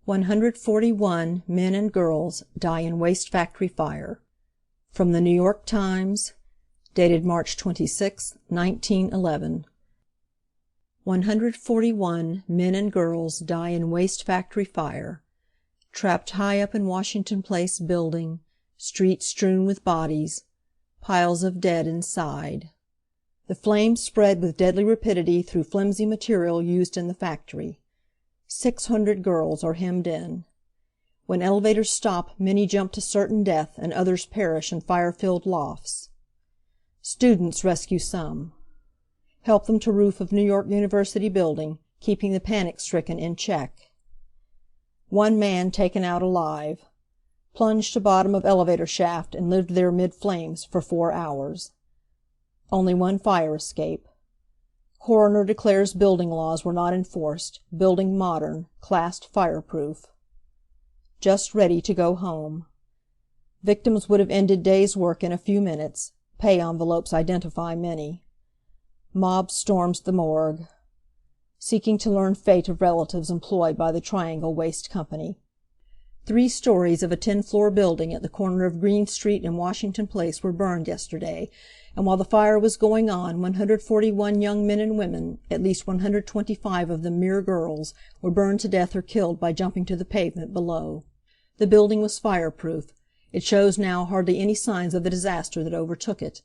141 men and girls die in waste factory fire. From the New York Times, dated March 26, 1911. 141 men and girls die in waste factory fire. Trapped high up in Washington Place building, streets strewn with bodies, piles of dead inside. The flames spread with deadly rapidity through flimsy material used in the factory. 600 girls are hemmed in. When elevators stop, many jump to certain death and others perish in fire-filled lofts. Students rescue some. Help them to roof of New York University building, keeping the panic-stricken in check. One man taken out alive. Plunged to bottom of elevator shaft and lived there mid flames for 4 hours. Only one fire escape. Coroner declares building laws were not enforced. Building modern, classed fireproof. Just ready to go home. Victims would have ended day's work in a few minutes. Pay envelopes identify many. Mob storms the morgue, seeking to learn fate of relatives employed by the Triangle Waste Company. 3 stories of a 10-floor building at the corner of Green Street and Washington Place were burned yesterday, and while the fire was going on, 141 young men and women, at least 125 of them mere girls, were burned to death or killed by jumping to the pavement below. The building was fireproof. It shows now hardly any signs of the disaster that overtook it.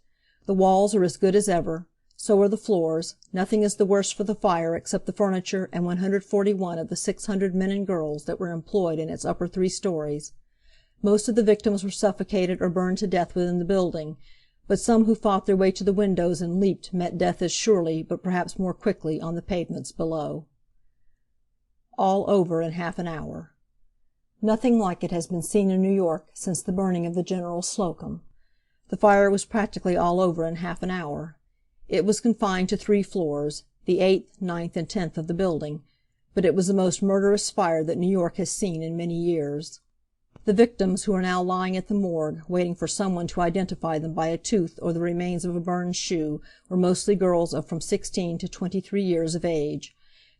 The walls are as good as ever. So are the floors. Nothing is the worse for the fire except the furniture and 141 of the 600 men and girls that were employed in its upper 3 stories. Most of the victims were suffocated or burned to death within the building, but some who fought their way to the windows and leaped met death as surely, but perhaps more quickly, on the pavements below. All over in half an hour. Nothing like it has been seen in New York since the burning of the General Slocum. The fire was practically all over in half an hour. It was confined to 3 floors, the 8th, 9th, and 10th of the building, but it was the most murderous fire that New York has seen in many years. The victims, who are now lying at the morgue, waiting for someone to identify them by a tooth or the remains of a burned shoe, were mostly girls of from 16 to 23 years of age.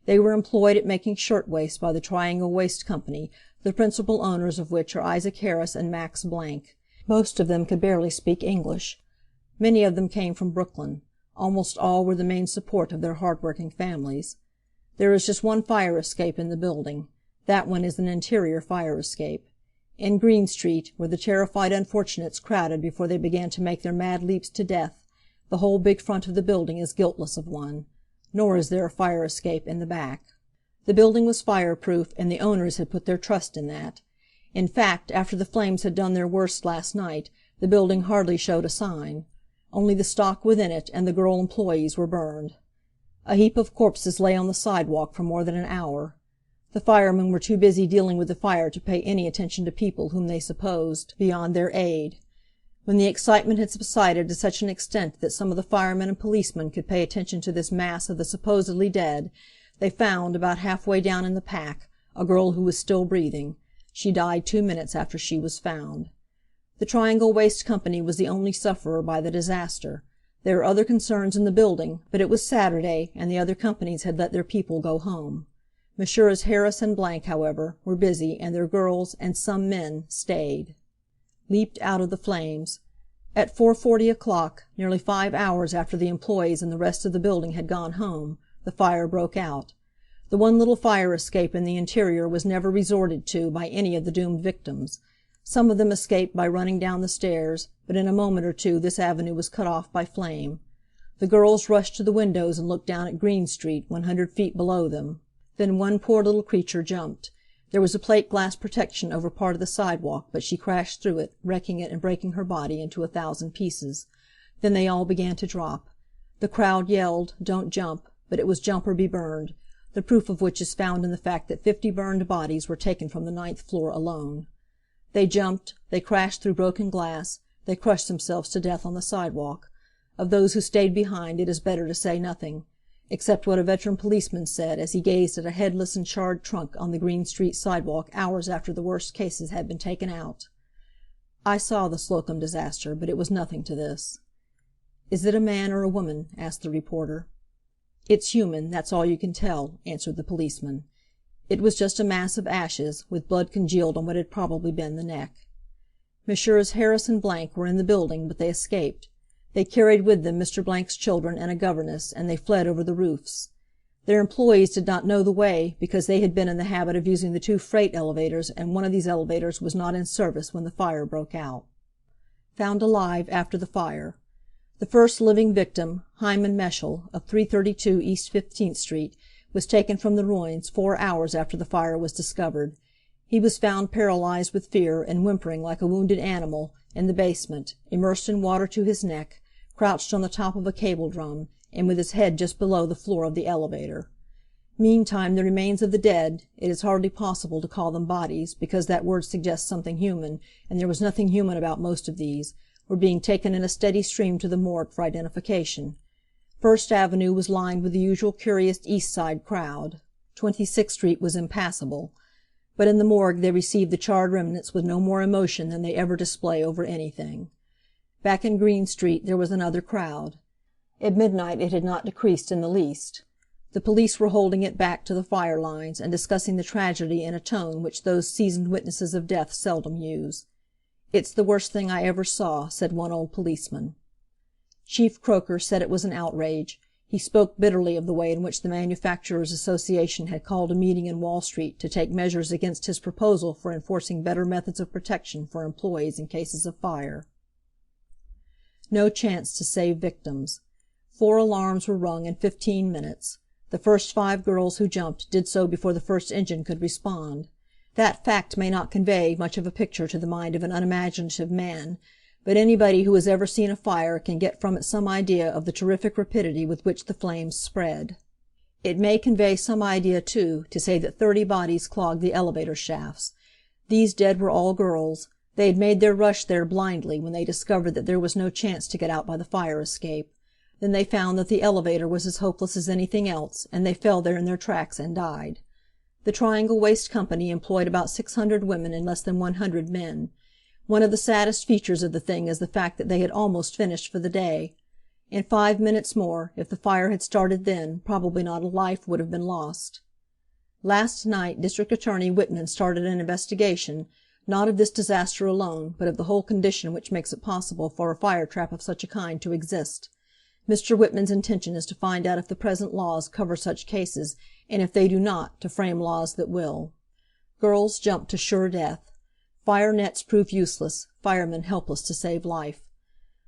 They were employed at making shirtwaists by the Triangle Waste Company, the principal owners of which are Isaac Harris and Max Blank. Most of them could barely speak English. Many of them came from Brooklyn. Almost all were the main support of their hard-working families. There is just one fire escape in the building. That one is an interior fire escape. In Green Street, where the terrified unfortunates crowded before they began to make their mad leaps to death, the whole big front of the building is guiltless of one. Nor is there a fire escape in the back. The building was fireproof, and the owners had put their trust in that. In fact, after the flames had done their worst last night, the building hardly showed a sign. Only the stock within it and the girl employees were burned. A heap of corpses lay on the sidewalk for more than an hour. The firemen were too busy dealing with the fire to pay any attention to people whom they supposed beyond their aid. When the excitement had subsided to such an extent that some of the firemen and policemen could pay attention to this mass of the supposedly dead, they found, about halfway down in the pack, a girl who was still breathing. She died 2 minutes after she was found. The Triangle Waste Company was the only sufferer by the disaster. There were other concerns in the building, but it was Saturday, and the other companies had let their people go home. Messrs. Harris and Blank, however, were busy, and their girls, and some men, stayed. Leaped out of the flames. At 4:40 o'clock, nearly 5 hours after the employees and the rest of the building had gone home, the fire broke out. The one little fire escape in the interior was never resorted to by any of the doomed victims. Some of them escaped by running down the stairs, but in a moment or two this avenue was cut off by flame. The girls rushed to the windows and looked down at Green Street, 100 feet below them. Then one poor little creature jumped. There was a plate glass protection over part of the sidewalk, but she crashed through it, wrecking it and breaking her body into 1,000 pieces. Then they all began to drop. The crowd yelled, "Don't jump," but it was jump or be burned, the proof of which is found in the fact that 50 burned bodies were taken from the 9th floor alone. They jumped, they crashed through broken glass, they crushed themselves to death on the sidewalk. Of those who stayed behind it is better to say nothing, except what a veteran policeman said as he gazed at a headless and charred trunk on the Green Street sidewalk hours after the worst cases had been taken out. "I saw the Slocum disaster, but it was nothing to this." "Is it a man or a woman?" asked the reporter. "It's human, that's all you can tell," answered the policeman. It was just a mass of ashes, with blood congealed on what had probably been the neck. Messrs. Harris and Blank were in the building, but they escaped. They carried with them Mr. Blank's children and a governess, and they fled over the roofs. Their employees did not know the way, because they had been in the habit of using the 2 freight elevators, and one of these elevators was not in service when the fire broke out. Found alive after the fire. The first living victim, Hyman Meschel, of 332 East 15th Street, was taken from the ruins 4 hours after the fire was discovered. He was found paralyzed with fear and whimpering like a wounded animal, in the basement, immersed in water to his neck, crouched on the top of a cable drum, and with his head just below the floor of the elevator. Meantime the remains of the dead, it is hardly possible to call them bodies, because that word suggests something human, and there was nothing human about most of these, were being taken in a steady stream to the morgue for identification. First Avenue was lined with the usual curious East Side crowd. 26th Street was impassable. But in the morgue they received the charred remnants with no more emotion than they ever display over anything. Back in Green Street there was another crowd. At midnight it had not decreased in the least. The police were holding it back to the fire lines, and discussing the tragedy in a tone which those seasoned witnesses of death seldom use. "It's the worst thing I ever saw," said one old policeman. Chief Croker said it was an outrage. He spoke bitterly of the way in which the Manufacturers' Association had called a meeting in Wall Street to take measures against his proposal for enforcing better methods of protection for employees in cases of fire. No chance to save victims. 4 alarms were rung in 15 minutes. The first 5 girls who jumped did so before the first engine could respond. That fact may not convey much of a picture to the mind of an unimaginative man, but anybody who has ever seen a fire can get from it some idea of the terrific rapidity with which the flames spread. It may convey some idea, too, to say that 30 bodies clogged the elevator shafts. These dead were all girls. They had made their rush there blindly when they discovered that there was no chance to get out by the fire escape. Then they found that the elevator was as hopeless as anything else, and they fell there in their tracks and died. The Triangle Waste Company employed about 600 women and less than 100 men. One of the saddest features of the thing is the fact that they had almost finished for the day. In 5 minutes more, if the fire had started then, probably not a life would have been lost. Last night District Attorney Whitman started an investigation, not of this disaster alone, but of the whole condition which makes it possible for a fire trap of such a kind to exist. Mr. Whitman's intention is to find out if the present laws cover such cases, and if they do not, to frame laws that will. Girls jumped to sure death. Fire nets proved useless, firemen helpless to save life.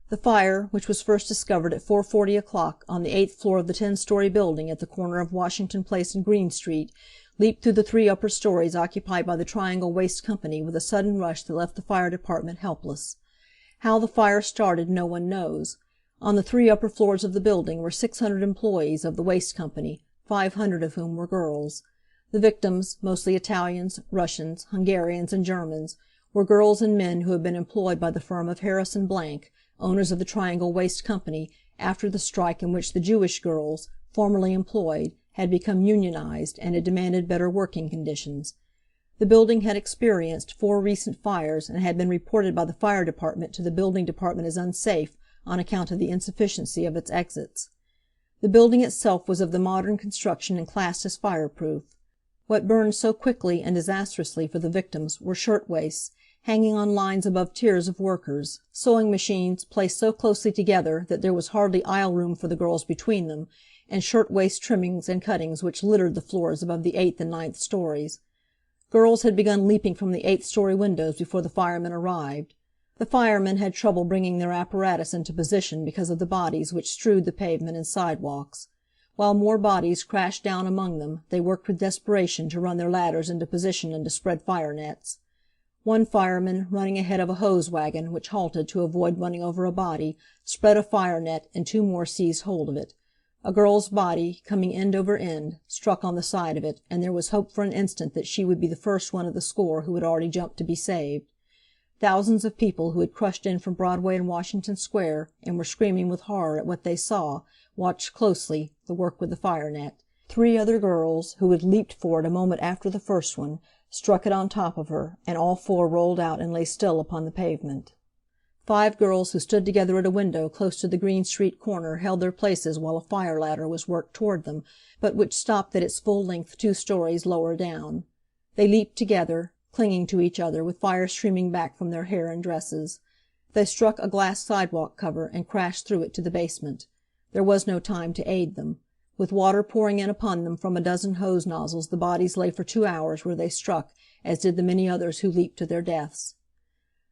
The fire, which was first discovered at 4:40 o'clock on the 8th floor of the 10-story building at the corner of Washington Place and Green Street, leaped through the 3 upper stories occupied by the Triangle Waste Company with a sudden rush that left the fire department helpless. How the fire started no one knows. On the 3 upper floors of the building were 600 employees of the Waste Company, 500 of whom were girls. The victims, mostly Italians, Russians, Hungarians, and Germans, were girls and men who had been employed by the firm of Harris and Blank, owners of the Triangle Waste Company, after the strike in which the Jewish girls, formerly employed, had become unionized and had demanded better working conditions. The building had experienced 4 recent fires and had been reported by the fire department to the building department as unsafe on account of the insufficiency of its exits. The building itself was of the modern construction and classed as fireproof. What burned so quickly and disastrously for the victims were shirtwaists, hanging on lines above tiers of workers, sewing machines placed so closely together that there was hardly aisle room for the girls between them, and shirtwaist trimmings and cuttings which littered the floors above the 8th and 9th stories. Girls had begun leaping from the 8th-story windows before the firemen arrived. The firemen had trouble bringing their apparatus into position because of the bodies which strewed the pavement and sidewalks. While more bodies crashed down among them, they worked with desperation to run their ladders into position and to spread fire nets. One fireman, running ahead of a hose wagon, which halted to avoid running over a body, spread a fire net, and 2 more seized hold of it. A girl's body, coming end over end, struck on the side of it, and there was hope for an instant that she would be the first one of the score who had already jumped to be saved. Thousands of people who had crushed in from Broadway and Washington Square, and were screaming with horror at what they saw, watched closely the work with the fire net. 3 other girls, who had leaped for it a moment after the first one, struck it on top of her, and all 4 rolled out and lay still upon the pavement. 5 girls who stood together at a window close to the Green Street corner held their places while a fire ladder was worked toward them, but which stopped at its full length 2 stories lower down. They leaped together, clinging to each other, with fire streaming back from their hair and dresses. They struck a glass sidewalk cover and crashed through it to the basement. There was no time to aid them. With water pouring in upon them from a dozen hose nozzles, the bodies lay for 2 hours where they struck, as did the many others who leaped to their deaths.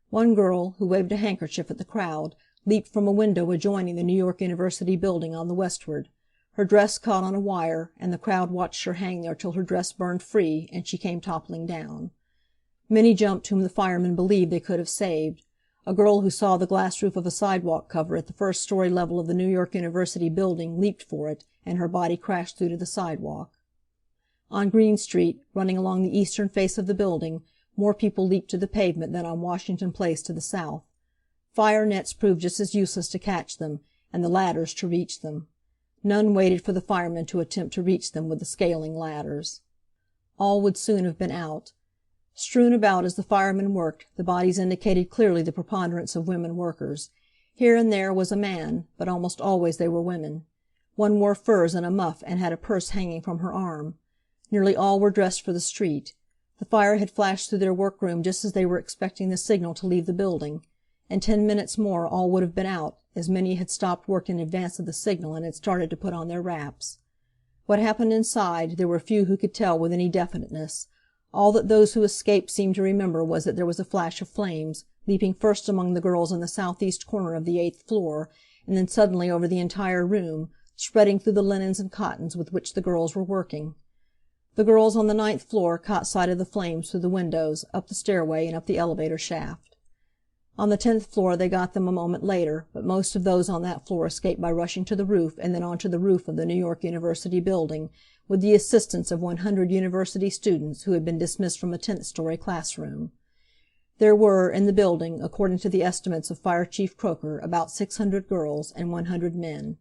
One girl, who waved a handkerchief at the crowd, leaped from a window adjoining the New York University building on the westward. Her dress caught on a wire, and the crowd watched her hang there till her dress burned free, and she came toppling down. Many jumped whom the firemen believed they could have saved. A girl who saw the glass roof of a sidewalk cover at the first-story level of the New York University building leaped for it, and her body crashed through to the sidewalk. On Green Street, running along the eastern face of the building, more people leaped to the pavement than on Washington Place to the south. Fire nets proved just as useless to catch them, and the ladders to reach them. None waited for the firemen to attempt to reach them with the scaling ladders. All would soon have been out. Strewn about as the firemen worked, the bodies indicated clearly the preponderance of women workers. Here and there was a man, but almost always they were women. One wore furs and a muff and had a purse hanging from her arm. Nearly all were dressed for the street. The fire had flashed through their workroom just as they were expecting the signal to leave the building. In 10 minutes more all would have been out, as many had stopped work in advance of the signal and had started to put on their wraps. What happened inside there were few who could tell with any definiteness. All that those who escaped seemed to remember was that there was a flash of flames, leaping first among the girls in the southeast corner of the 8th floor, and then suddenly over the entire room, spreading through the linens and cottons with which the girls were working. The girls on the 9th floor caught sight of the flames through the windows, up the stairway, and up the elevator shaft. On the 10th floor they got them a moment later, but most of those on that floor escaped by rushing to the roof and then on to the roof of the New York University building, with the assistance of 100 university students who had been dismissed from a 10th-story classroom. There were, in the building, according to the estimates of Fire Chief Croker, about 600 girls and 100 men.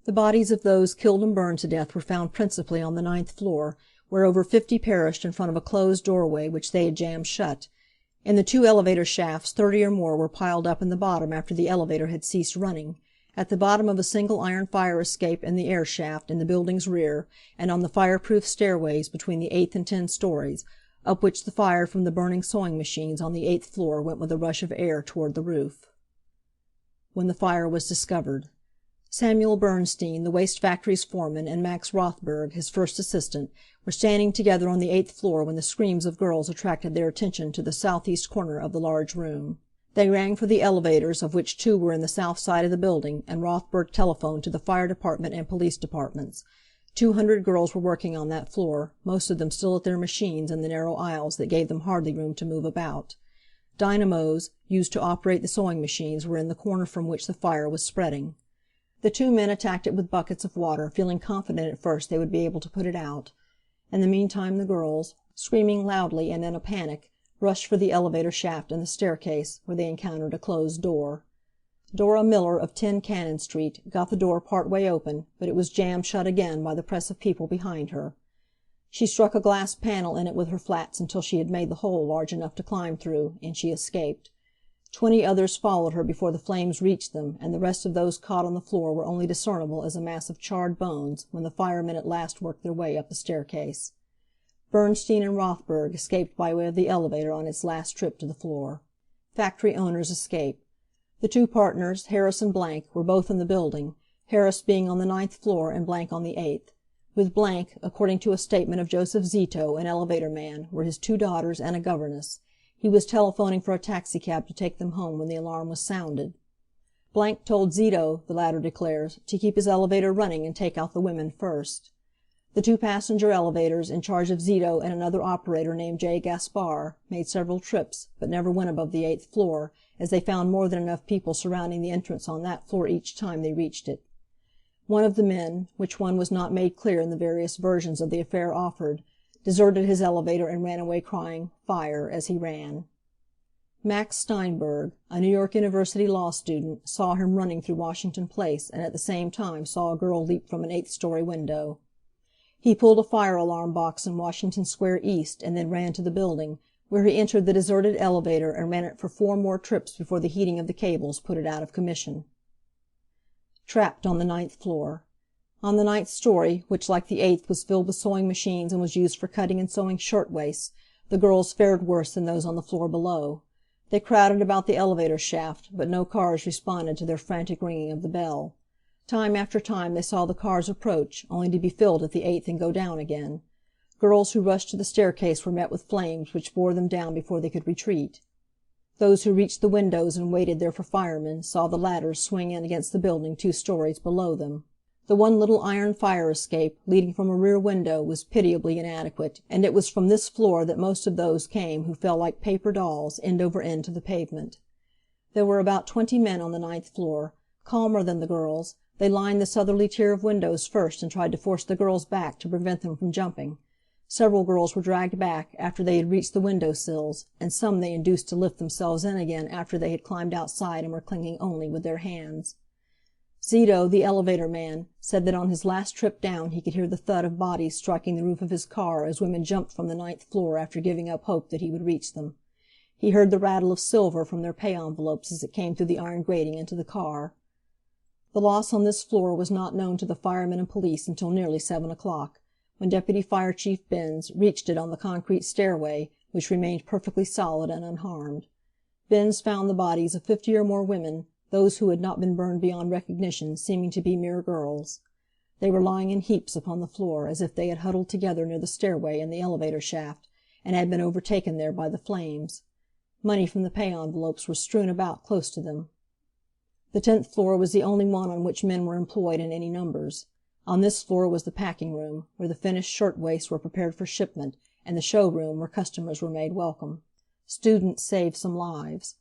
The bodies of those killed and burned to death were found principally on the 9th floor, where over 50 perished in front of a closed doorway which they had jammed shut. In the 2 elevator shafts 30 or more were piled up in the bottom after the elevator had ceased running, at the bottom of a single iron fire escape in the air shaft in the building's rear, and on the fireproof stairways between the 8th and 10 stories, up which the fire from the burning sewing machines on the 8th floor went with a rush of air toward the roof. When the fire was discovered, Samuel Bernstein, the waste factory's foreman, and Max Rothberg, his first assistant, were standing together on the 8th floor when the screams of girls attracted their attention to the southeast corner of the large room. They rang for the elevators, of which 2 were in the south side of the building, and Rothberg telephoned to the fire department and police departments. 200 girls were working on that floor, most of them still at their machines in the narrow aisles that gave them hardly room to move about. Dynamos, used to operate the sewing machines, were in the corner from which the fire was spreading. The 2 men attacked it with buckets of water, feeling confident at first they would be able to put it out. In the meantime the girls, screaming loudly and in a panic, rushed for the elevator shaft and the staircase, where they encountered a closed door. Dora Miller, of 10 Cannon Street, got the door part way open, but it was jammed shut again by the press of people behind her. She struck a glass panel in it with her flats until she had made the hole large enough to climb through, and she escaped. 20 others followed her before the flames reached them, and the rest of those caught on the floor were only discernible as a mass of charred bones when the firemen at last worked their way up the staircase. Bernstein and Rothberg escaped by way of the elevator on its last trip to the floor. Factory owners escape. The 2 partners, Harris and Blank, were both in the building, Harris being on the 9th floor and Blank on the 8th. With Blank, according to a statement of Joseph Zito, an elevator man, were his 2 daughters and a governess. He was telephoning for a taxicab to take them home when the alarm was sounded. Blank told Zito, the latter declares, to keep his elevator running and take out the women first. The 2 passenger elevators, in charge of Zito and another operator named J. Gaspar, made several trips, but never went above the 8th floor, as they found more than enough people surrounding the entrance on that floor each time they reached it. One of the men, which one was not made clear in the various versions of the affair offered, deserted his elevator and ran away crying "Fire" as he ran. Max Steinberg, a New York University law student, saw him running through Washington Place, and at the same time saw a girl leap from an 8th-story window. He pulled a fire alarm box in Washington Square East and then ran to the building, where he entered the deserted elevator and ran it for 4 more trips before the heating of the cables put it out of commission. Trapped on the 9th floor. On the 9th story, which like the 8th was filled with sewing machines and was used for cutting and sewing shirtwaists, the girls fared worse than those on the floor below. They crowded about the elevator shaft, but no cars responded to their frantic ringing of the bell. Time after time they saw the cars approach, only to be filled at the 8th and go down again. Girls who rushed to the staircase were met with flames which bore them down before they could retreat. Those who reached the windows and waited there for firemen saw the ladders swing in against the building 2 stories below them. The one little iron fire escape, leading from a rear window, was pitiably inadequate, and it was from this floor that most of those came who fell like paper dolls, end over end, to the pavement. There were about 20 men on the 9th floor. Calmer than the girls, they lined the southerly tier of windows first and tried to force the girls back to prevent them from jumping. Several girls were dragged back after they had reached the window sills, and some they induced to lift themselves in again after they had climbed outside and were clinging only with their hands. Zito, the elevator man, said that on his last trip down he could hear the thud of bodies striking the roof of his car as women jumped from the 9th floor after giving up hope that he would reach them. He heard the rattle of silver from their pay envelopes as it came through the iron grating into the car. The loss on this floor was not known to the firemen and police until nearly 7 o'clock, when Deputy Fire Chief Binns reached it on the concrete stairway, which remained perfectly solid and unharmed. Binns found the bodies of 50 or more women, those who had not been burned beyond recognition seeming to be mere girls. They were lying in heaps upon the floor, as if they had huddled together near the stairway and the elevator shaft, and had been overtaken there by the flames. Money from the pay envelopes was strewn about close to them. The 10th floor was the only one on which men were employed in any numbers. On this floor was the packing room, where the finished shirtwaists were prepared for shipment, and the show-room, where customers were made welcome. Students saved some lives.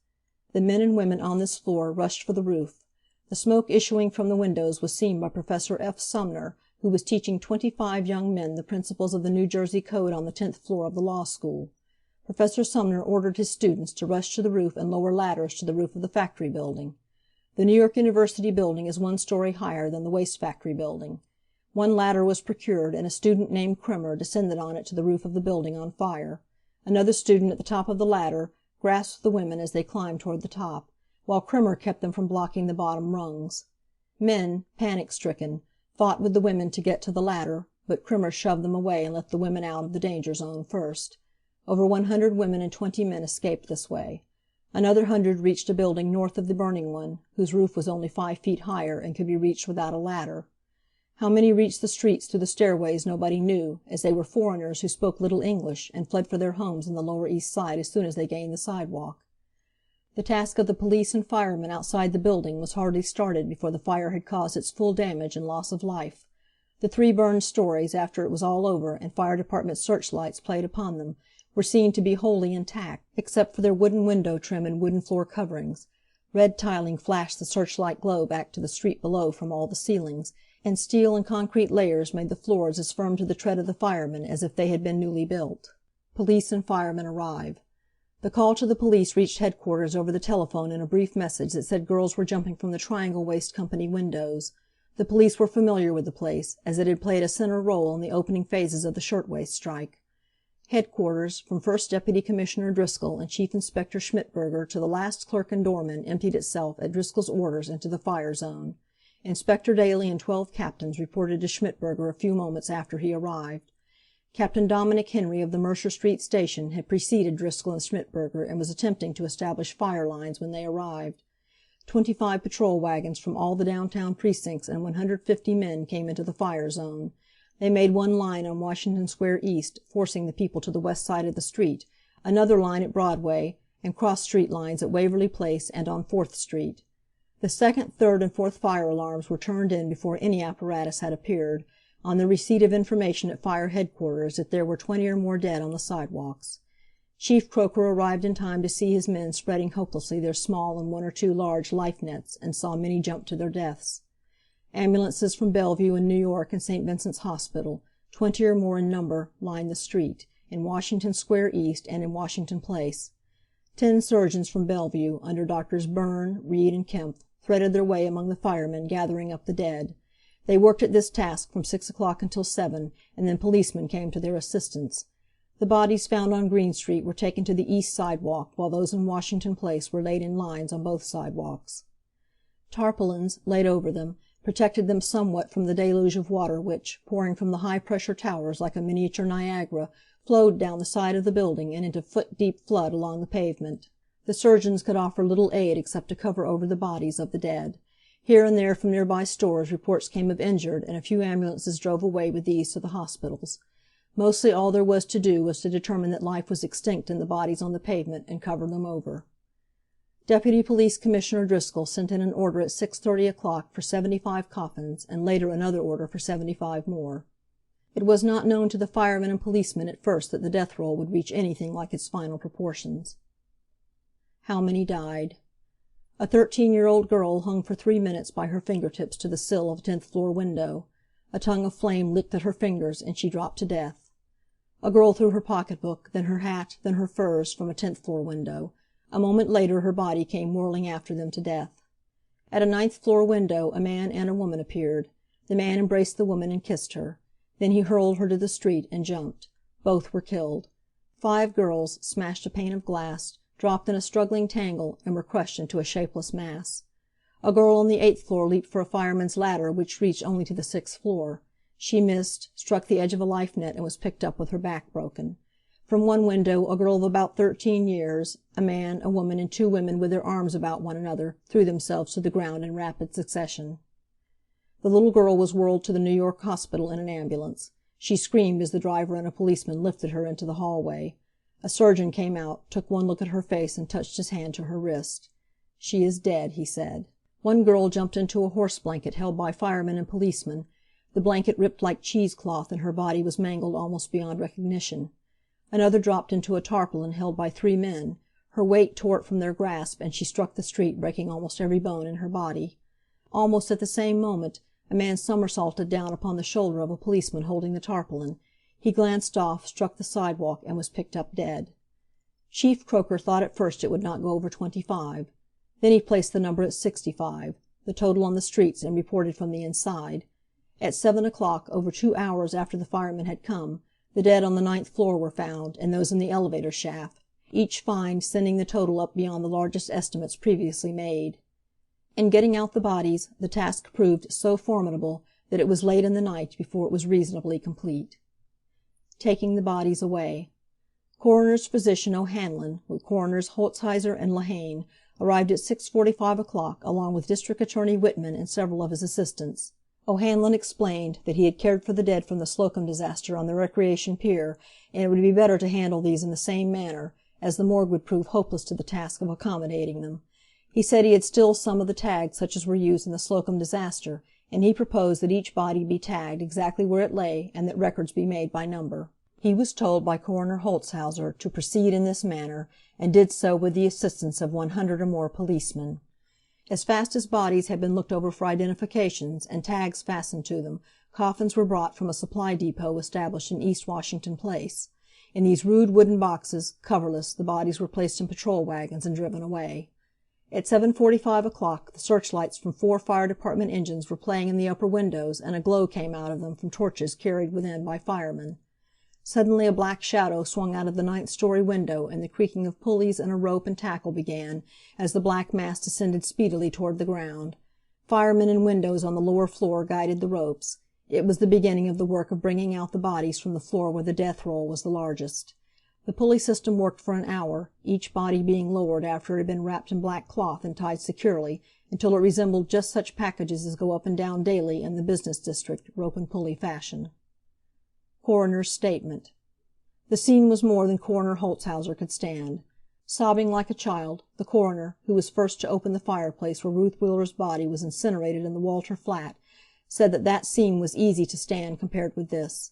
The men and women on this floor rushed for the roof. The smoke issuing from the windows was seen by Professor F. Sumner, who was teaching 25 young men the principles of the New Jersey Code on the 10th floor of the law school. Professor Sumner ordered his students to rush to the roof and lower ladders to the roof of the factory building. The New York University building is 1 story higher than the waste factory building. One ladder was procured, and a student named Krimmer descended on it to the roof of the building on fire. Another student at the top of the ladder grasped the women as they climbed toward the top, while Krimmer kept them from blocking the bottom rungs. Men, panic-stricken, fought with the women to get to the ladder, but Krimmer shoved them away and let the women out of the danger zone first. Over 100 women and 20 men escaped this way. Another 100 reached a building north of the burning one, whose roof was only 5 feet higher and could be reached without a ladder. How many reached the streets through the stairways nobody knew, as they were foreigners who spoke little English and fled for their homes in the Lower East Side as soon as they gained the sidewalk. The task of the police and firemen outside the building was hardly started before the fire had caused its full damage and loss of life. The 3 burned stories, after it was all over and fire department searchlights played upon them, were seen to be wholly intact, except for their wooden window trim and wooden floor coverings. Red tiling flashed the searchlight glow back to the street below from all the ceilings, and steel and concrete layers made the floors as firm to the tread of the firemen as if they had been newly built. Police and firemen arrive. The call to the police reached headquarters over the telephone in a brief message that said girls were jumping from the Triangle Waste Company windows. The police were familiar with the place, as it had played a center role in the opening phases of the shirtwaist strike. Headquarters, from First Deputy Commissioner Driscoll and Chief Inspector Schmidberger to the last clerk and doorman, emptied itself, at Driscoll's orders, into the fire zone. Inspector Daly and 12 captains reported to Schmidberger a few moments after he arrived. Captain Dominic Henry of the Mercer Street Station had preceded Driscoll and Schmidberger and was attempting to establish fire lines when they arrived. 25 patrol wagons from all the downtown precincts and 150 men came into the fire zone. They made one line on Washington Square East, forcing the people to the west side of the street, another line at Broadway, and cross-street lines at Waverly Place and on 4th Street. The 2nd, 3rd, and 4th fire alarms were turned in before any apparatus had appeared, on the receipt of information at fire headquarters that there were 20 or more dead on the sidewalks. Chief Croker arrived in time to see his men spreading hopelessly their small and 1 or 2 large life nets, and saw many jump to their deaths. Ambulances from Bellevue and New York and St. Vincent's Hospital, 20 or more in number, lined the street, in Washington Square East and in Washington Place. 10 surgeons from Bellevue, under Doctors Byrne, Reed, and Kemp, threaded their way among the firemen gathering up the dead. They worked at this task from 6 o'clock until 7, and then policemen came to their assistance. The bodies found on Green Street were taken to the east sidewalk, while those in Washington Place were laid in lines on both sidewalks. Tarpaulins, laid over them, protected them somewhat from the deluge of water which, pouring from the high-pressure towers like a miniature Niagara, flowed down the side of the building and into foot-deep flood along the pavement. The surgeons could offer little aid except to cover over the bodies of the dead. Here and there from nearby stores reports came of injured, and a few ambulances drove away with these to the hospitals. Mostly all there was to do was to determine that life was extinct in the bodies on the pavement and cover them over. Deputy Police Commissioner Driscoll sent in an order at 6:30 o'clock for 75 coffins, and later another order for 75 more. It was not known to the firemen and policemen at first that the death roll would reach anything like its final proportions. How many died? A 13-year-old girl hung for 3 minutes by her fingertips to the sill of a 10th-floor window. A tongue of flame licked at her fingers, and she dropped to death. A girl threw her pocketbook, then her hat, then her furs, from a 10th-floor window. A moment later her body came whirling after them to death. At a 9th-floor window a man and a woman appeared. The man embraced the woman and kissed her. Then he hurled her to the street and jumped. Both were killed. 5 girls smashed a pane of glass, dropped in a struggling tangle, and were crushed into a shapeless mass. A girl on the 8th floor leaped for a fireman's ladder which reached only to the 6th floor. She missed, struck the edge of a life net, and was picked up with her back broken. From one window a girl of about 13 years, a man, a woman, and 2 women with their arms about one another, threw themselves to the ground in rapid succession. The little girl was whirled to the New York hospital in an ambulance. She screamed as the driver and a policeman lifted her into the hallway. A surgeon came out, took one look at her face, and touched his hand to her wrist. "She is dead," he said. One girl jumped into a horse blanket held by firemen and policemen. The blanket ripped like cheesecloth, and her body was mangled almost beyond recognition. Another dropped into a tarpaulin held by 3 men. Her weight tore it from their grasp, and she struck the street, breaking almost every bone in her body. Almost at the same moment a man somersaulted down upon the shoulder of a policeman holding the tarpaulin. He glanced off, struck the sidewalk, and was picked up dead. Chief Croker thought at first it would not go over 25. Then he placed the number at 65, the total on the streets, and reported from the inside. At 7 o'clock, over 2 hours after the firemen had come, the dead on the 9th floor were found, and those in the elevator shaft, each find sending the total up beyond the largest estimates previously made. In getting out the bodies, the task proved so formidable that it was late in the night before it was reasonably complete. Taking the bodies away. Coroner's physician O'Hanlon, with coroners Holzheiser and Lehane, arrived at 6:45 o'clock, along with District Attorney Whitman and several of his assistants. O'Hanlon explained that he had cared for the dead from the Slocum disaster on the Recreation Pier, and it would be better to handle these in the same manner, as the morgue would prove hopeless to the task of accommodating them. He said he had still some of the tags such as were used in the Slocum disaster, and he proposed that each body be tagged exactly where it lay, and that records be made by number. He was told by Coroner Holzhauser to proceed in this manner, and did so with the assistance of 100 or more policemen. As fast as bodies had been looked over for identifications, and tags fastened to them, coffins were brought from a supply depot established in East Washington Place. In these rude wooden boxes, coverless, the bodies were placed in patrol wagons and driven away. At 7:45 o'clock the searchlights from 4 fire department engines were playing in the upper windows, and a glow came out of them from torches carried within by firemen. Suddenly a black shadow swung out of the 9th-story window, and the creaking of pulleys and a rope and tackle began, as the black mass descended speedily toward the ground. Firemen in windows on the lower floor guided the ropes. It was the beginning of the work of bringing out the bodies from the floor where the death roll was the largest. The pulley system worked for an hour, each body being lowered after it had been wrapped in black cloth and tied securely, until it resembled just such packages as go up and down daily in the business district, rope and pulley fashion. Coroner's statement. The scene was more than Coroner Holzhauser could stand. Sobbing like a child, the coroner, who was first to open the fireplace where Ruth Wheeler's body was incinerated in the Walter flat, said that scene was easy to stand compared with this.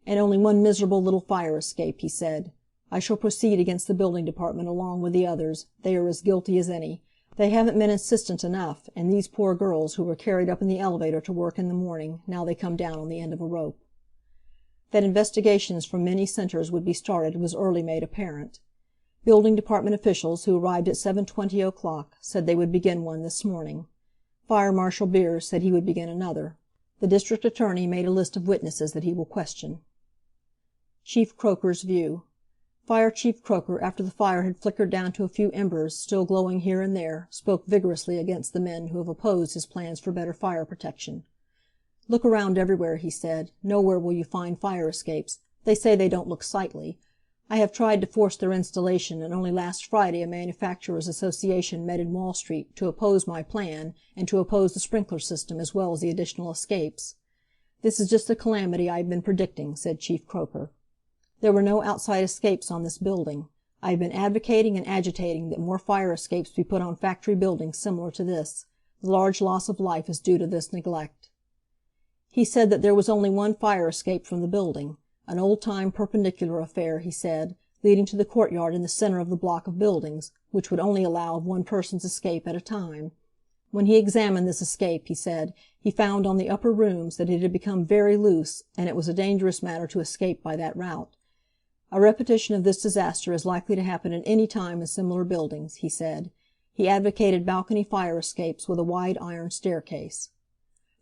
"And only one miserable little fire escape," he said. "I shall proceed against the building department along with the others. They are as guilty as any. They haven't been insistent enough, and these poor girls who were carried up in the elevator to work in the morning, now they come down on the end of a rope." That investigations from many centers would be started was early made apparent. Building department officials, who arrived at 7:20 o'clock, said they would begin one this morning. Fire Marshal Beers said he would begin another. The district attorney made a list of witnesses that he will question. Chief Croker's view. Fire Chief Croker, after the fire had flickered down to a few embers, still glowing here and there, spoke vigorously against the men who have opposed his plans for better fire protection. "Look around everywhere," he said. "Nowhere will you find fire escapes. They say they don't look sightly. I have tried to force their installation, and only last Friday a manufacturers' association met in Wall Street to oppose my plan and to oppose the sprinkler system as well as the additional escapes. This is just the calamity I have been predicting," said Chief Croker. "There were no outside escapes on this building. I have been advocating and agitating that more fire escapes be put on factory buildings similar to this. The large loss of life is due to this neglect." He said that there was only one fire escape from the building. An old-time perpendicular affair, he said, leading to the courtyard in the center of the block of buildings, which would only allow of one person's escape at a time. When he examined this escape, he said, he found on the upper rooms that it had become very loose, and it was a dangerous matter to escape by that route. A repetition of this disaster is likely to happen at any time in similar buildings, he said. He advocated balcony fire escapes with a wide iron staircase.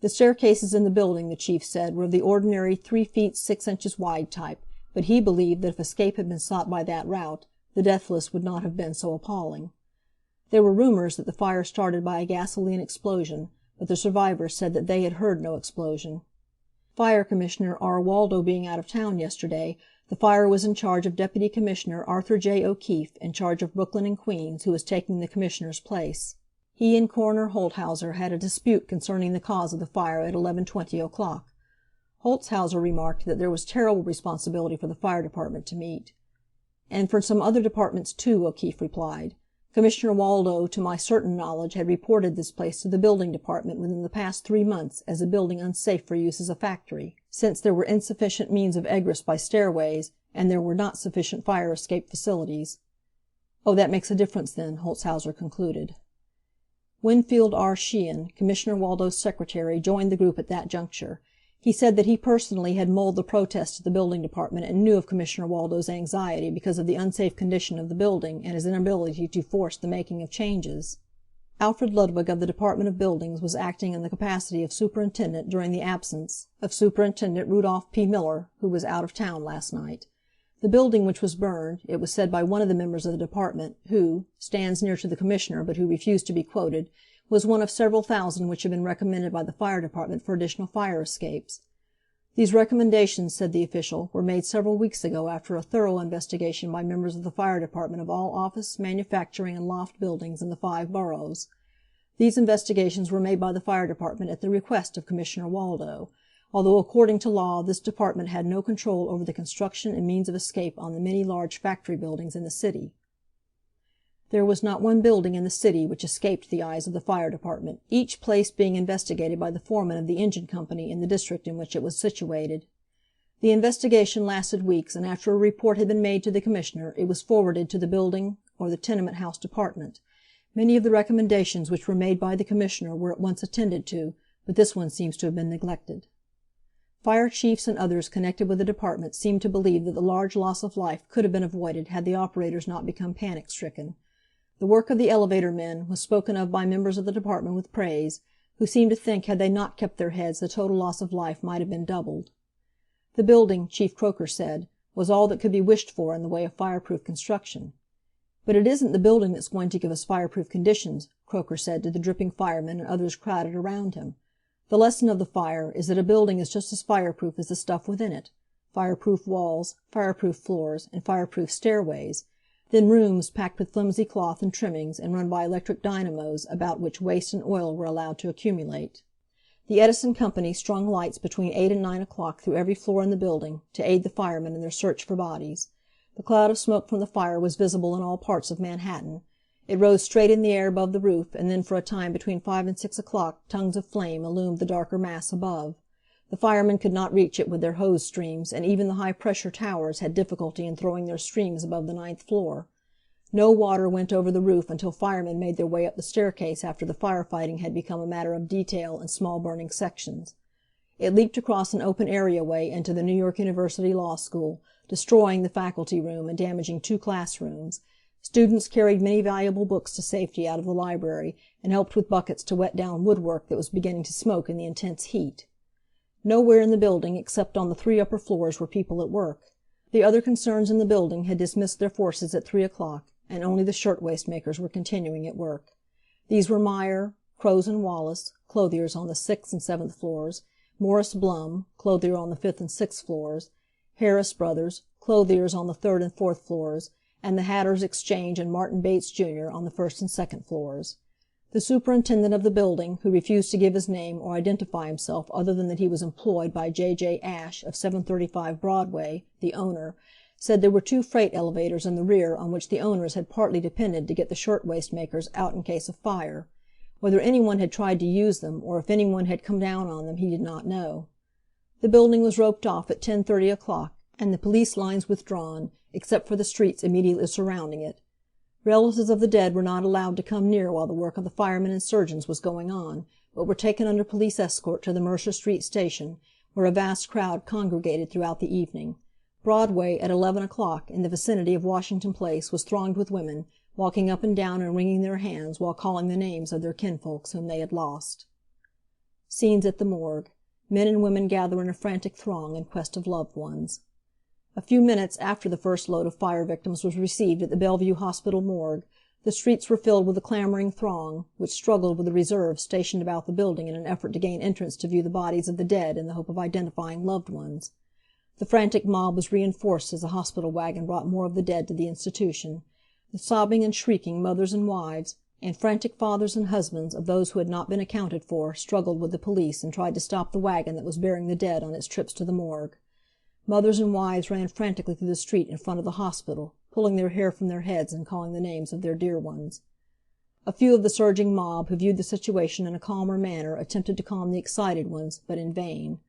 The staircases in the building, the chief said, were of the ordinary 3 feet 6 inches wide type, but he believed that if escape had been sought by that route, the death list would not have been so appalling. There were rumors that the fire started by a gasoline explosion, but the survivors said that they had heard no explosion. Fire Commissioner R. Waldo being out of town yesterday, the fire was in charge of Deputy Commissioner Arthur J. O'Keefe, in charge of Brooklyn and Queens, who was taking the commissioner's place. He and Coroner Holthauser had a dispute concerning the cause of the fire at 11:20 o'clock. Holthauser remarked that there was terrible responsibility for the fire department to meet. "And for some other departments, too," O'Keefe replied. "Commissioner Waldo, to my certain knowledge, had reported this place to the building department within the past 3 months as a building unsafe for use as a factory, since there were insufficient means of egress by stairways, and there were not sufficient fire escape facilities." "Oh, that makes a difference, then," Holthauser concluded. Winfield R. Sheehan, Commissioner Waldo's secretary, joined the group at that juncture. He said that he personally had mulled the protest at the building department and knew of Commissioner Waldo's anxiety because of the unsafe condition of the building and his inability to force the making of changes. Alfred Ludwig of the Department of Buildings was acting in the capacity of superintendent during the absence of Superintendent Rudolph P. Miller, who was out of town last night. The building which was burned, it was said by one of the members of the department, who stands near to the commissioner but who refused to be quoted, was one of several thousand which had been recommended by the fire department for additional fire escapes. These recommendations, said the official, were made several weeks ago after a thorough investigation by members of the fire department of all office, manufacturing, and loft buildings in the 5 boroughs. These investigations were made by the fire department at the request of Commissioner Waldo, although according to law this department had no control over the construction and means of escape on the many large factory buildings in the city. There was not one building in the city which escaped the eyes of the fire department, each place being investigated by the foreman of the engine company in the district in which it was situated. The investigation lasted weeks, and after a report had been made to the commissioner, it was forwarded to the building or the tenement house department. Many of the recommendations which were made by the commissioner were at once attended to, but this one seems to have been neglected. Fire chiefs and others connected with the department seemed to believe that the large loss of life could have been avoided had the operators not become panic-stricken. The work of the elevator men was spoken of by members of the department with praise, who seemed to think had they not kept their heads the total loss of life might have been doubled. The building, Chief Croker said, was all that could be wished for in the way of fireproof construction. "But it isn't the building that's going to give us fireproof conditions," Croker said to the dripping firemen and others crowded around him. "The lesson of the fire is that a building is just as fireproof as the stuff within it. Fireproof walls, fireproof floors, and fireproof stairways. Then rooms packed with flimsy cloth and trimmings and run by electric dynamos about which waste and oil were allowed to accumulate." The Edison Company strung lights between 8 and 9 o'clock through every floor in the building, to aid the firemen in their search for bodies. The cloud of smoke from the fire was visible in all parts of Manhattan. It rose straight in the air above the roof, and then for a time between 5 and 6 o'clock tongues of flame illumined the darker mass above. The firemen could not reach it with their hose streams, and even the high-pressure towers had difficulty in throwing their streams above the 9th floor. No water went over the roof until firemen made their way up the staircase after the firefighting had become a matter of detail in small burning sections. It leaped across an open areaway into the New York University Law School, destroying the faculty room and damaging 2 classrooms. Students carried many valuable books to safety out of the library, and helped with buckets to wet down woodwork that was beginning to smoke in the intense heat. Nowhere in the building except on the 3 upper floors were people at work. The other concerns in the building had dismissed their forces at 3 o'clock, and only the shirtwaist makers were continuing at work. These were Meyer, Crows and Wallace, clothiers on the 6th and 7th floors, Morris Blum, clothier on the 5th and 6th floors, Harris Brothers, clothiers on the 3rd and 4th floors, and the Hatters' Exchange and Martin Bates, Jr. on the 1st and 2nd floors. The superintendent of the building, who refused to give his name or identify himself other than that he was employed by J. Ashe of 735 Broadway, the owner, said there were 2 freight elevators in the rear on which the owners had partly depended to get the shirtwaist makers out in case of fire. Whether anyone had tried to use them, or if anyone had come down on them, he did not know. The building was roped off at 10:30 o'clock, and the police lines withdrawn, except for the streets immediately surrounding it. Relatives of the dead were not allowed to come near while the work of the firemen and surgeons was going on, but were taken under police escort to the Mercer Street station, where a vast crowd congregated throughout the evening. Broadway, at 11 o'clock, in the vicinity of Washington Place, was thronged with women, walking up and down and wringing their hands while calling the names of their kinfolks whom they had lost. Scenes at the morgue. Men and women gather in a frantic throng in quest of loved ones. A few minutes after the first load of fire victims was received at the Bellevue Hospital morgue, the streets were filled with a clamoring throng, which struggled with the reserves stationed about the building in an effort to gain entrance to view the bodies of the dead in the hope of identifying loved ones. The frantic mob was reinforced as a hospital wagon brought more of the dead to the institution. The sobbing and shrieking mothers and wives, and frantic fathers and husbands of those who had not been accounted for, struggled with the police and tried to stop the wagon that was bearing the dead on its trips to the morgue. Mothers and wives ran frantically through the street in front of the hospital, pulling their hair from their heads and calling the names of their dear ones. A few of the surging mob, who viewed the situation in a calmer manner, attempted to calm the excited ones, but in vain.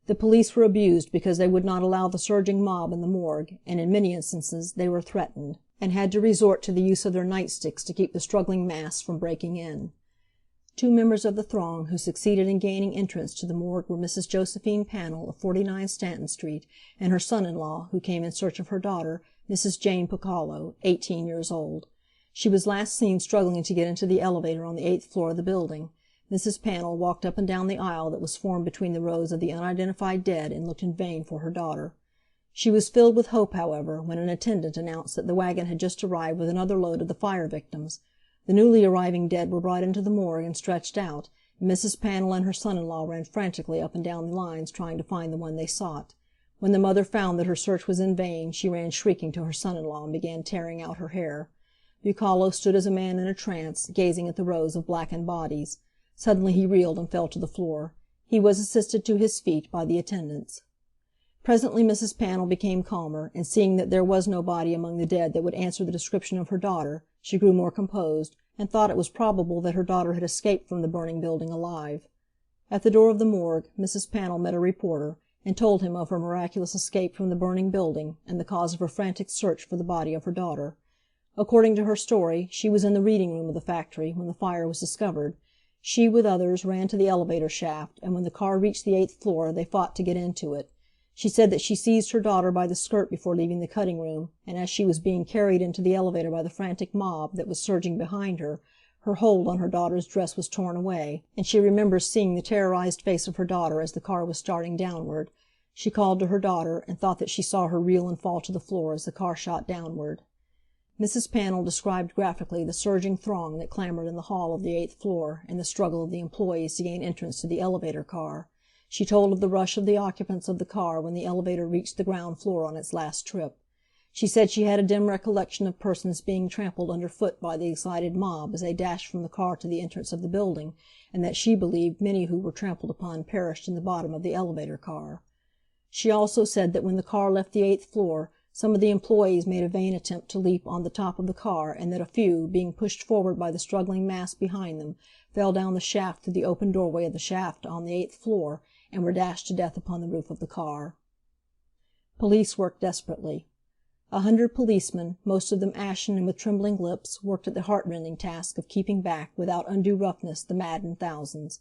The police were abused because they would not allow the surging mob in the morgue, and in many instances they were threatened, and had to resort to the use of their nightsticks to keep the struggling mass from breaking in. 2 members of the throng who succeeded in gaining entrance to the morgue were Mrs. Josephine Pannell of 49 Stanton Street, and her son-in-law, who came in search of her daughter, Mrs. Jane Picallo, 18 years old. She was last seen struggling to get into the elevator on the 8th floor of the building. Mrs. Pannell walked up and down the aisle that was formed between the rows of the unidentified dead and looked in vain for her daughter. She was filled with hope, however, when an attendant announced that the wagon had just arrived with another load of the fire victims. The newly arriving dead were brought into the morgue and stretched out, and Mrs. Pannell and her son-in-law ran frantically up and down the lines trying to find the one they sought. When the mother found that her search was in vain, she ran shrieking to her son-in-law and began tearing out her hair. Bucalo stood as a man in a trance, gazing at the rows of blackened bodies. Suddenly he reeled and fell to the floor. He was assisted to his feet by the attendants. Presently Mrs. Pannell became calmer, and seeing that there was no body among the dead that would answer the description of her daughter, she grew more composed, and thought it was probable that her daughter had escaped from the burning building alive. At the door of the morgue, Mrs. Pannell met a reporter, and told him of her miraculous escape from the burning building, and the cause of her frantic search for the body of her daughter. According to her story, she was in the reading room of the factory when the fire was discovered. She, with others, ran to the elevator shaft, and when the car reached the 8th floor, they fought to get into it. She said that she seized her daughter by the skirt before leaving the cutting room, and as she was being carried into the elevator by the frantic mob that was surging behind her, her hold on her daughter's dress was torn away, and she remembers seeing the terrorized face of her daughter as the car was starting downward. She called to her daughter, and thought that she saw her reel and fall to the floor as the car shot downward. Mrs. Pannell described graphically the surging throng that clamored in the hall of the 8th floor, and the struggle of the employees to gain entrance to the elevator car. She told of the rush of the occupants of the car when the elevator reached the ground floor on its last trip. She said she had a dim recollection of persons being trampled underfoot by the excited mob as they dashed from the car to the entrance of the building, and that she believed many who were trampled upon perished in the bottom of the elevator car. She also said that when the car left the 8th floor, some of the employees made a vain attempt to leap on the top of the car, and that a few, being pushed forward by the struggling mass behind them, fell down the shaft through the open doorway of the shaft on the 8th floor, and were dashed to death upon the roof of the car. Police worked desperately. 100 policemen, most of them ashen and with trembling lips, worked at the heartrending task of keeping back, without undue roughness, the maddened thousands.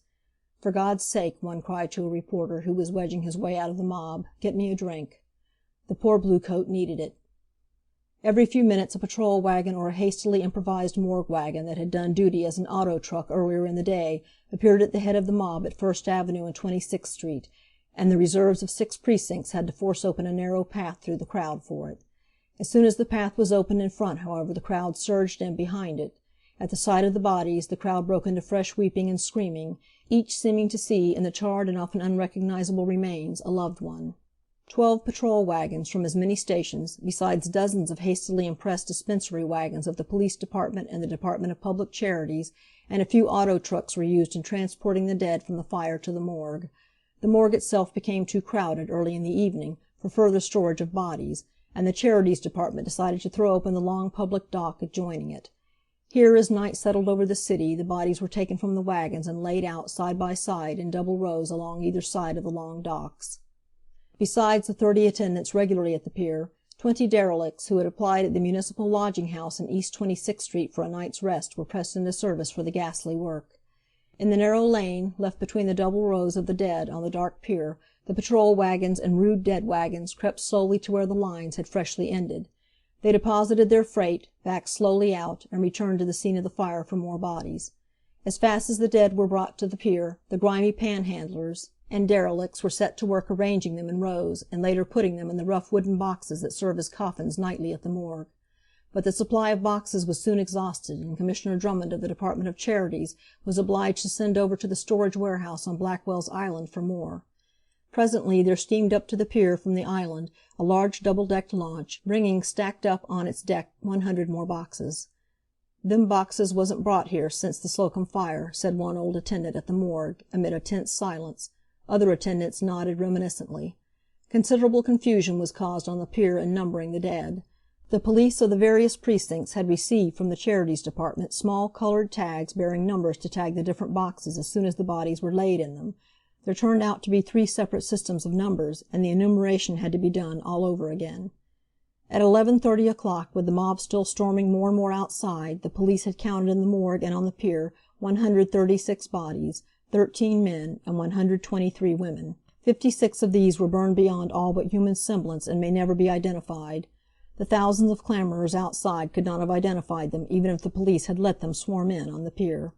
"For God's sake," one cried to a reporter who was wedging his way out of the mob, "get me a drink." The poor bluecoat needed it. Every few minutes a patrol wagon or a hastily improvised morgue wagon that had done duty as an auto truck earlier in the day appeared at the head of the mob at First Avenue and 26th Street, and the reserves of 6 precincts had to force open a narrow path through the crowd for it. As soon as the path was opened in front, however, the crowd surged in behind it. At the sight of the bodies, the crowd broke into fresh weeping and screaming, each seeming to see in the charred and often unrecognizable remains a loved one. 12 patrol wagons from as many stations, besides dozens of hastily impressed dispensary wagons of the Police Department and the Department of Public Charities, and a few auto trucks were used in transporting the dead from the fire to the morgue. The morgue itself became too crowded early in the evening for further storage of bodies, and the Charities Department decided to throw open the long public dock adjoining it. Here, as night settled over the city, the bodies were taken from the wagons and laid out side by side in double rows along either side of the long docks. Besides the 30 attendants regularly at the pier, 20 derelicts who had applied at the municipal lodging house in East 26th Street for a night's rest were pressed into service for the ghastly work. In the narrow lane, left between the double rows of the dead on the dark pier, the patrol wagons and rude dead wagons crept slowly to where the lines had freshly ended. They deposited their freight, backed slowly out, and returned to the scene of the fire for more bodies. As fast as the dead were brought to the pier, the grimy panhandlers and derelicts were set to work arranging them in rows, and later putting them in the rough wooden boxes that serve as coffins nightly at the morgue. But the supply of boxes was soon exhausted, and Commissioner Drummond of the Department of Charities was obliged to send over to the storage warehouse on Blackwell's Island for more. Presently there steamed up to the pier from the island a large double-decked launch, bringing stacked up on its deck 100 more boxes. "Them boxes wasn't brought here since the Slocum fire," said one old attendant at the morgue, amid a tense silence. Other attendants nodded reminiscently. Considerable confusion was caused on the pier in numbering the dead. The police of the various precincts had received from the Charities Department small colored tags bearing numbers to tag the different boxes as soon as the bodies were laid in them. There turned out to be 3 separate systems of numbers, and the enumeration had to be done all over again. At 11:30 o'clock, with the mob still storming more and more outside, the police had counted in the morgue and on the pier 136 bodies, 13 men and 123 women. 56 of these were burned beyond all but human semblance and may never be identified. The thousands of clamorers outside could not have identified them even if the police had let them swarm in on the pier.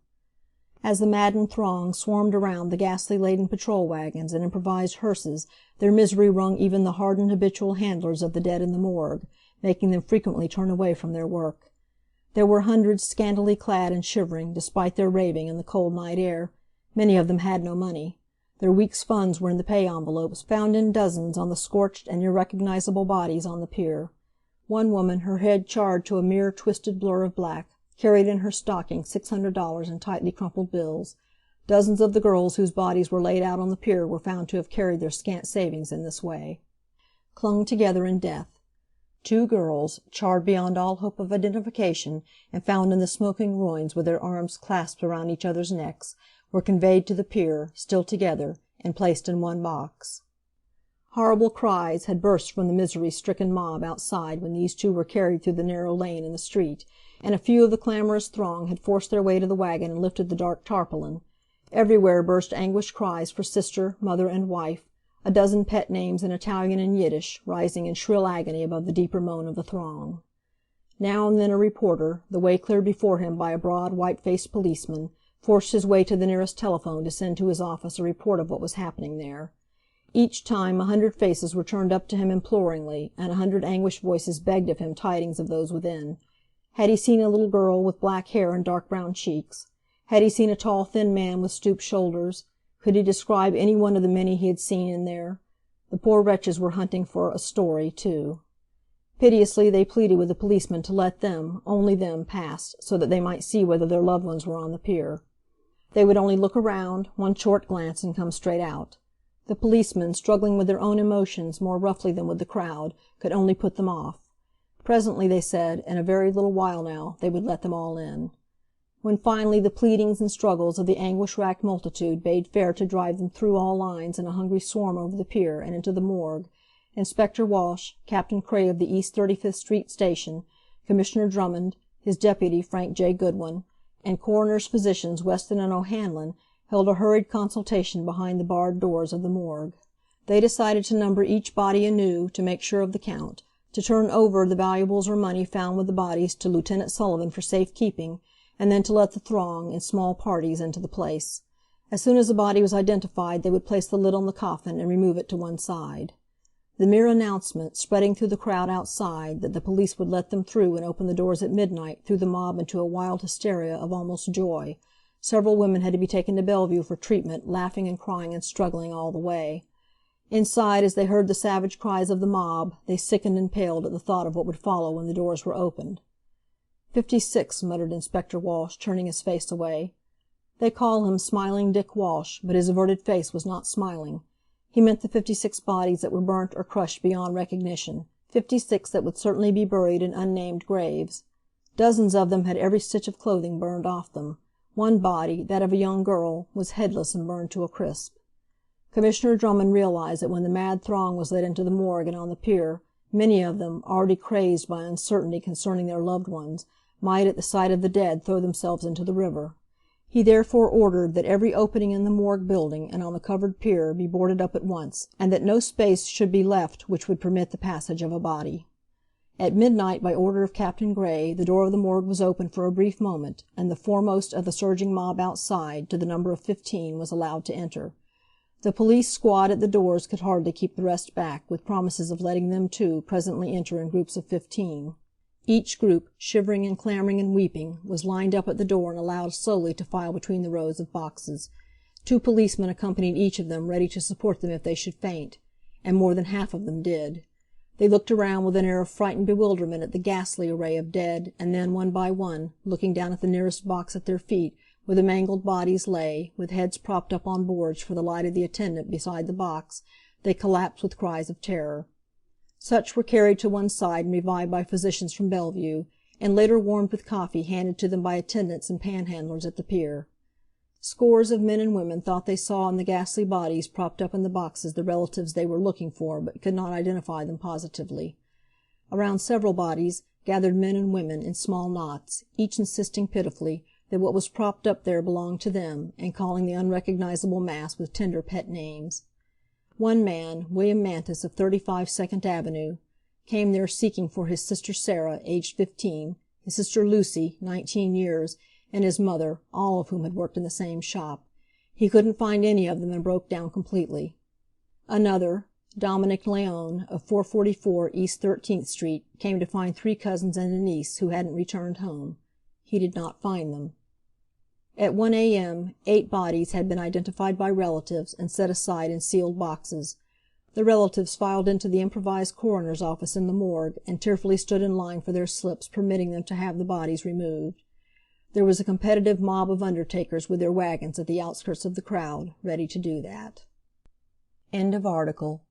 As the maddened throng swarmed around the ghastly-laden patrol wagons and improvised hearses, their misery wrung even the hardened habitual handlers of the dead in the morgue, making them frequently turn away from their work. There were hundreds scantily clad and shivering, despite their raving, in the cold night air. Many of them had no money. Their week's funds were in the pay envelopes, found in dozens on the scorched and irrecognizable bodies on the pier. One woman, her head charred to a mere twisted blur of black, carried in her stocking $600 in tightly crumpled bills. Dozens of the girls whose bodies were laid out on the pier were found to have carried their scant savings in this way. Clung together in death. 2 girls, charred beyond all hope of identification, and found in the smoking ruins with their arms clasped around each other's necks, were conveyed to the pier, still together, and placed in one box. Horrible cries had burst from the misery-stricken mob outside when these 2 were carried through the narrow lane in the street, and a few of the clamorous throng had forced their way to the wagon and lifted the dark tarpaulin. Everywhere burst anguished cries for sister, mother, and wife, a dozen pet names in Italian and Yiddish, rising in shrill agony above the deeper moan of the throng. Now and then a reporter, the way cleared before him by a broad, white-faced policeman, forced his way to the nearest telephone to send to his office a report of what was happening there. Each time 100 faces were turned up to him imploringly, and 100 anguished voices begged of him tidings of those within. Had he seen a little girl with black hair and dark brown cheeks? Had he seen a tall, thin man with stooped shoulders? Could he describe any one of the many he had seen in there? The poor wretches were hunting for a story, too. Piteously they pleaded with the policeman to let them, only them, pass, so that they might see whether their loved ones were on the pier. They would only look around, one short glance, and come straight out. The policemen, struggling with their own emotions more roughly than with the crowd, could only put them off. Presently, they said, in a very little while now, they would let them all in. When finally the pleadings and struggles of the anguish-racked multitude bade fair to drive them through all lines in a hungry swarm over the pier and into the morgue, Inspector Walsh, Captain Cray of the East 35th Street Station, Commissioner Drummond, his deputy, Frank J. Goodwin, and coroner's physicians Weston and O'Hanlon held a hurried consultation behind the barred doors of the morgue. They decided to number each body anew, to make sure of the count, to turn over the valuables or money found with the bodies to Lieutenant Sullivan for safe keeping, and then to let the throng, in small parties, into the place. As soon as a body was identified they would place the lid on the coffin and remove it to one side. The mere announcement, spreading through the crowd outside, that the police would let them through and open the doors at midnight, threw the mob into a wild hysteria of almost joy. Several women had to be taken to Bellevue for treatment, laughing and crying and struggling all the way. Inside, as they heard the savage cries of the mob, they sickened and paled at the thought of what would follow when the doors were opened. 56, muttered Inspector Walsh, turning his face away. They call him Smiling Dick Walsh, but his averted face was not smiling. He meant the 56 bodies that were burnt or crushed beyond recognition, 56 that would certainly be buried in unnamed graves. Dozens of them had every stitch of clothing burned off them. One body, that of a young girl, was headless and burned to a crisp. Commissioner Drummond realized that when the mad throng was led into the morgue and on the pier, many of them, already crazed by uncertainty concerning their loved ones, might at the sight of the dead throw themselves into the river. He therefore ordered that every opening in the morgue building and on the covered pier be boarded up at once, and that no space should be left which would permit the passage of a body. At midnight, by order of Captain Gray, the door of the morgue was opened for a brief moment, and the foremost of the surging mob outside, to the number of 15, was allowed to enter. The police squad at the doors could hardly keep the rest back, with promises of letting them, too, presently enter in groups of 15. Each group, shivering and clamoring and weeping, was lined up at the door and allowed slowly to file between the rows of boxes. 2 policemen accompanied each of them, ready to support them if they should faint, and more than half of them did. They looked around with an air of frightened bewilderment at the ghastly array of dead, and then, one by one, looking down at the nearest box at their feet, where the mangled bodies lay, with heads propped up on boards for the light of the attendant beside the box, they collapsed with cries of terror. Such were carried to one side and revived by physicians from Bellevue, and later warmed with coffee handed to them by attendants and panhandlers at the pier. Scores of men and women thought they saw in the ghastly bodies propped up in the boxes the relatives they were looking for, but could not identify them positively. Around several bodies gathered men and women in small knots, each insisting pitifully that what was propped up there belonged to them, and calling the unrecognizable mass with tender pet names. One man, William Mantis of 35 Second Avenue, came there seeking for his sister Sarah, aged 15, his sister Lucy, 19 years, and his mother, all of whom had worked in the same shop. He couldn't find any of them and broke down completely. Another, Dominic Leone, of 444 East 13th Street, came to find 3 cousins and a niece who hadn't returned home. He did not find them. At 1 a.m., 8 bodies had been identified by relatives and set aside in sealed boxes. The relatives filed into the improvised coroner's office in the morgue, and tearfully stood in line for their slips permitting them to have the bodies removed. There was a competitive mob of undertakers with their wagons at the outskirts of the crowd, ready to do that. End of article.